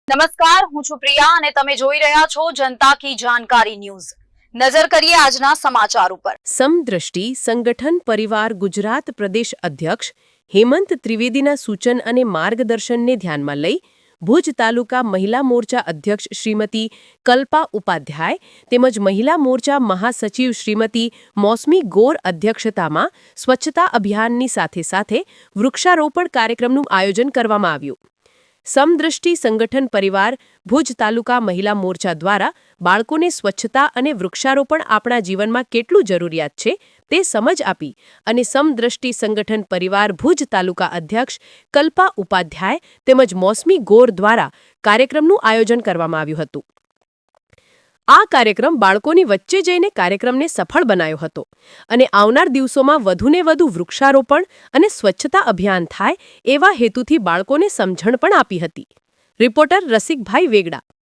નમસ્કાર, હું છું પ્રિયા અને તમે જોઈ રહ્યા છો જનતા કી જાણકારી ન્યૂઝ। નજર કરીએ આજના સમાચાર ઉપર। સમદ્રષ્ટિ સંગઠન પરિવાર ગુજરાત પ્રદેશ અધ્યક્ષ હેમંત ત્રિવેદીના સૂચન અને માર્ગદર્શનને ધ્યાનમાં લઈ ભુજ તાલુકા મહિલા મોરચા અધ્યક્ષ શ્રીમતી કલ્પા ઉપાધ્યાય તેમજ મહિલા મોરચા મહાસચિવ શ્રીમતી મૌસમી ગોર અધ્યક્ષતામાં સ્વચ્છતા અભિયાનની સાથે સાથે વૃક્ષારોપણ કાર્યક્રમનું આયોજન કરવામાં આવ્યું। સમદ્રષ્ટિ સંગઠન પરિવાર ભુજ તાલુકા મહિલા મોરચા દ્વારા બાળકોને સ્વચ્છતા અને વૃક્ષારોપણ આપણા જીવનમાં કેટલું જરૂરિયાત છે તે સમજ આપી અને સમદ્રષ્ટિ સંગઠન પરિવાર ભુજ તાલુકા અધ્યક્ષ કલ્પા ઉપાધ્યાય તેમજ મૌસમી ગોર દ્વારા કાર્યક્રમનું આયોજન કરવામાં આવ્યું હતું। આ કાર્યક્રમ બાળકોની વચ્ચે જઈને કાર્યક્રમને સફળ બનાવ્યો હતો અને આવનાર દિવસોમાં વધુને વધુ વૃક્ષારોપણ અને સ્વચ્છતા અભિયાન થાય એવા હેતુથી બાળકોને સમજણ પણ આપી હતી। રિપોર્ટર રસિકભાઈ વેગડા।